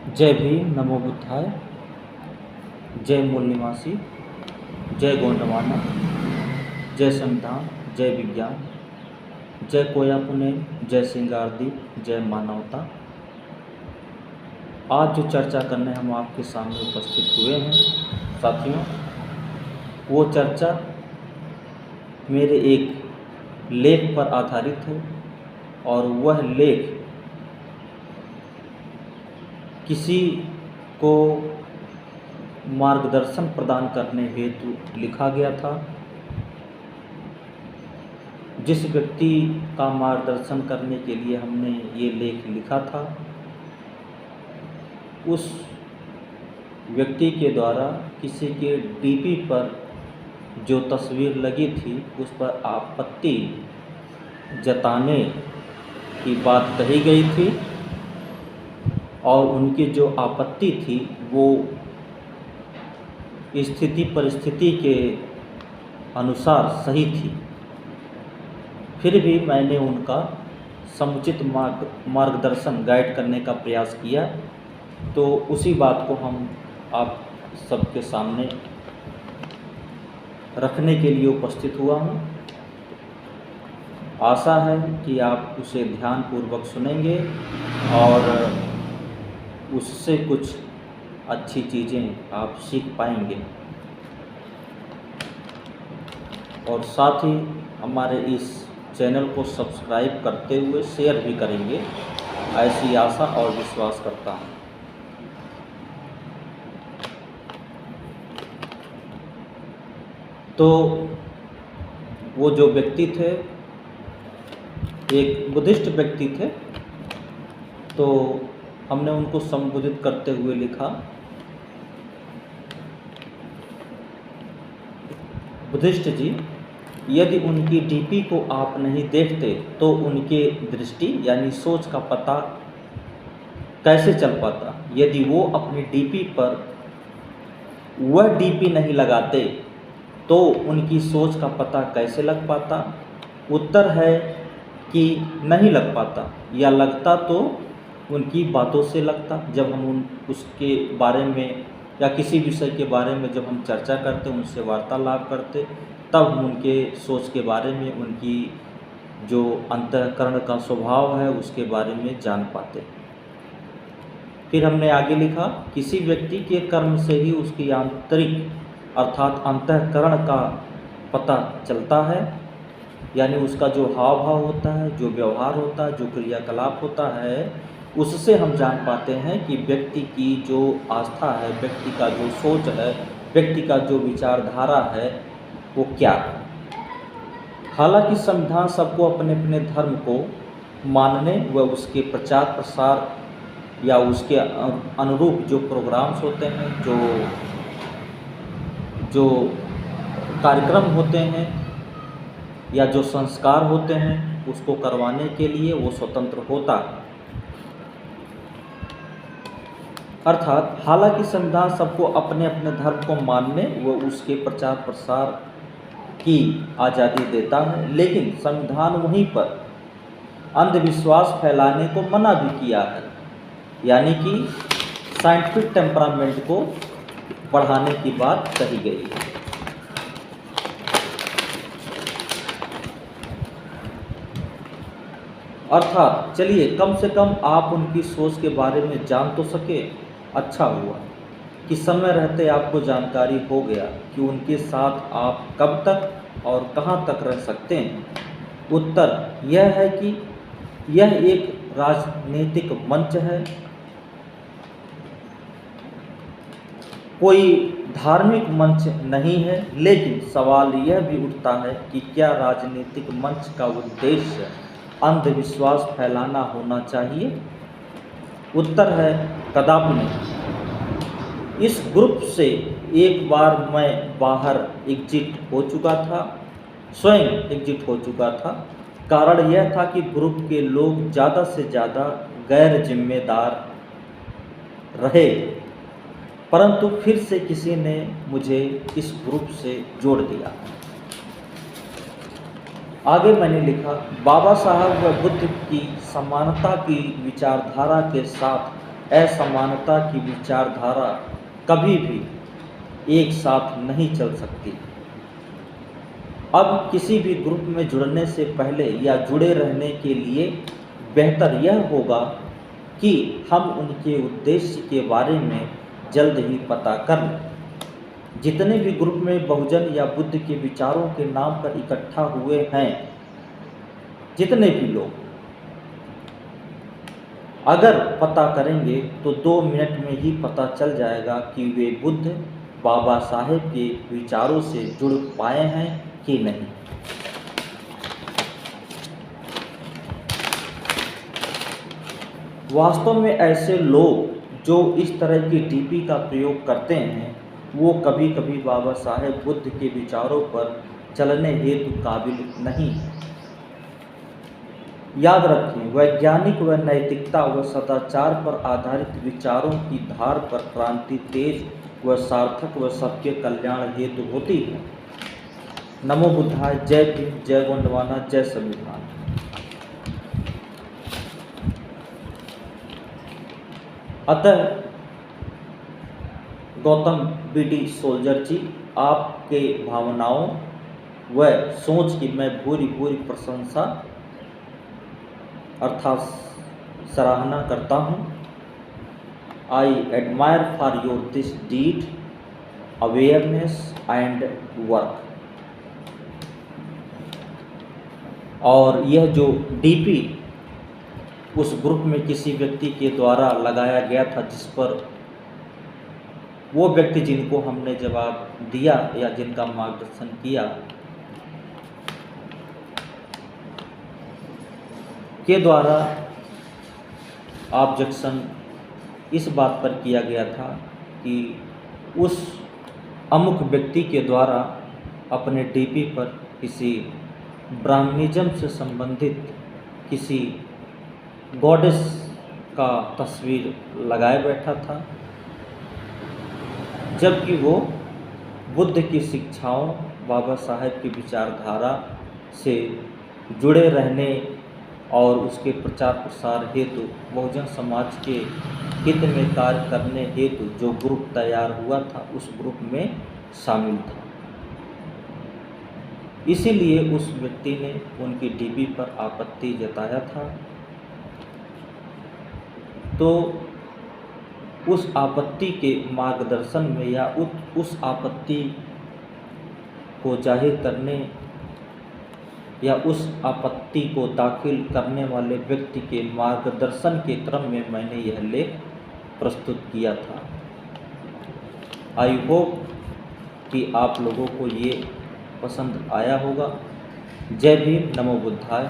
जय भीम, नमो बुद्धाय, जय मूल निवासी, जय गोंडवाना, जय संविधान, जय विज्ञान, जय कोया पुणे, जय सिंगारदीप, जय मानवता। आज जो चर्चा करने हम आपके सामने उपस्थित हुए हैं साथियों, वो चर्चा मेरे एक लेख पर आधारित है और वह लेख किसी को मार्गदर्शन प्रदान करने हेतु लिखा गया था। जिस व्यक्ति का मार्गदर्शन करने के लिए हमने ये लेख लिखा था, उस व्यक्ति के द्वारा किसी के डीपी पर जो तस्वीर लगी थी उस पर आपत्ति जताने की बात कही गई थी और उनकी जो आपत्ति थी वो स्थिति परिस्थिति के अनुसार सही थी। फिर भी मैंने उनका समुचित मार्गदर्शन गाइड करने का प्रयास किया, तो उसी बात को हम आप सबके सामने रखने के लिए उपस्थित हुआ हूँ। आशा है कि आप उसे ध्यानपूर्वक सुनेंगे और उससे कुछ अच्छी चीज़ें आप सीख पाएंगे और साथ ही हमारे इस चैनल को सब्सक्राइब करते हुए शेयर भी करेंगे, ऐसी आशा और विश्वास करता हूँ। तो वो जो व्यक्ति थे एक बुद्धिस्ट व्यक्ति थे, तो हमने उनको संबोधित करते हुए लिखा, बुद्धिस्ट जी, यदि उनकी डीपी को आप नहीं देखते तो उनके दृष्टि यानी सोच का पता कैसे चल पाता। यदि वो अपनी डीपी पर वह डीपी नहीं लगाते तो उनकी सोच का पता कैसे लग पाता। उत्तर है कि नहीं लग पाता, या लगता तो उनकी बातों से लगता। जब हम उसके बारे में या किसी विषय के बारे में जब हम चर्चा करते, उनसे वार्तालाप करते, तब हम उनके सोच के बारे में, उनकी जो अंतःकरण का स्वभाव है उसके बारे में जान पाते। फिर हमने आगे लिखा, किसी व्यक्ति के कर्म से ही उसकी आंतरिक अर्थात अंतःकरण का पता चलता है, यानी उसका जो हाव भाव होता है, जो व्यवहार होता है, जो क्रियाकलाप होता है, उससे हम जान पाते हैं कि व्यक्ति की जो आस्था है, व्यक्ति का जो सोच है, व्यक्ति का जो विचारधारा है वो क्या है। हालांकि संविधान सबको अपने अपने धर्म को मानने व उसके प्रचार प्रसार या उसके अनुरूप जो प्रोग्राम्स होते हैं, जो कार्यक्रम होते हैं या जो संस्कार होते हैं, उसको करवाने के लिए वो स्वतंत्र होता है। अर्थात हालांकि संविधान सबको अपने अपने धर्म को मानने व उसके प्रचार प्रसार की आज़ादी देता है, लेकिन संविधान वहीं पर अंधविश्वास फैलाने को मना भी किया है, यानी कि साइंटिफिक टेम्परामेंट को बढ़ाने की बात कही गई है। अर्थात चलिए कम से कम आप उनकी सोच के बारे में जान तो सके। अच्छा हुआ कि समय रहते आपको जानकारी हो गया कि उनके साथ आप कब तक और कहां तक रह सकते हैं। उत्तर यह है कि यह एक राजनीतिक मंच है, कोई धार्मिक मंच नहीं है। लेकिन सवाल यह भी उठता है कि क्या राजनीतिक मंच का उद्देश्य अंधविश्वास फैलाना होना चाहिए? उत्तर है कदापि नहीं। इस ग्रुप से एक बार मैं बाहर एग्जिट हो चुका था, स्वयं एग्जिट हो चुका था। कारण यह था कि ग्रुप के लोग ज़्यादा से ज़्यादा गैर जिम्मेदार रहे, परंतु फिर से किसी ने मुझे इस ग्रुप से जोड़ दिया। आगे मैंने लिखा, बाबा साहब व बुद्ध की समानता की विचारधारा के साथ असमानता की विचारधारा कभी भी एक साथ नहीं चल सकती। अब किसी भी ग्रुप में जुड़ने से पहले या जुड़े रहने के लिए बेहतर यह होगा कि हम उनके उद्देश्य के बारे में जल्द ही पता कर लें। जितने भी ग्रुप में बहुजन या बुद्ध के विचारों के नाम पर इकट्ठा हुए हैं, जितने भी लोग अगर पता करेंगे तो 2 मिनट में ही पता चल जाएगा कि वे बुद्ध बाबा साहेब के विचारों से जुड़ पाए हैं कि नहीं। वास्तव में ऐसे लोग जो इस तरह की डीपी का प्रयोग करते हैं, वो कभी कभी बाबा साहेब बुद्ध के विचारों पर चलने हेतु काबिल नहीं। याद रखें, वैज्ञानिक व नैतिकता व सदाचार पर आधारित विचारों की धार पर क्रांति तेज व सार्थक व सबके कल्याण हेतु होती है। नमो बुद्धाय। जय भीम, जय गोंडवाना, जय संविधान। अतः गौतम बीडी सोल्जर जी, आपके भावनाओं व सोच की मैं भूरी भूरी प्रशंसा अर्थात सराहना करता हूँ। I admire for your this deed, awareness and work. और यह जो डीपी उस ग्रुप में किसी व्यक्ति के द्वारा लगाया गया था, जिस पर वो व्यक्ति जिनको हमने जवाब दिया या जिनका मार्गदर्शन किया के द्वारा ऑब्जेक्शन इस बात पर किया गया था कि उस अमुक व्यक्ति के द्वारा अपने डीपी पर किसी ब्राह्मणिज्म से संबंधित किसी गॉडेस का तस्वीर लगाए बैठा था, जबकि वो बुद्ध की शिक्षाओं, बाबा साहेब की विचारधारा से जुड़े रहने और उसके प्रचार प्रसार हेतु बहुजन समाज के हित में कार्य करने हेतु जो ग्रुप तैयार हुआ था, उस ग्रुप में शामिल था। इसीलिए उस व्यक्ति ने उनकी डीपी पर आपत्ति जताया था। तो उस आपत्ति के मार्गदर्शन में या उस आपत्ति को जाहिर करने या उस आपत्ति को दाखिल करने वाले व्यक्ति के मार्गदर्शन के क्रम में मैंने यह लेख प्रस्तुत किया था। आई होप कि आप लोगों को ये पसंद आया होगा। जय भीम, नमो बुद्धाय।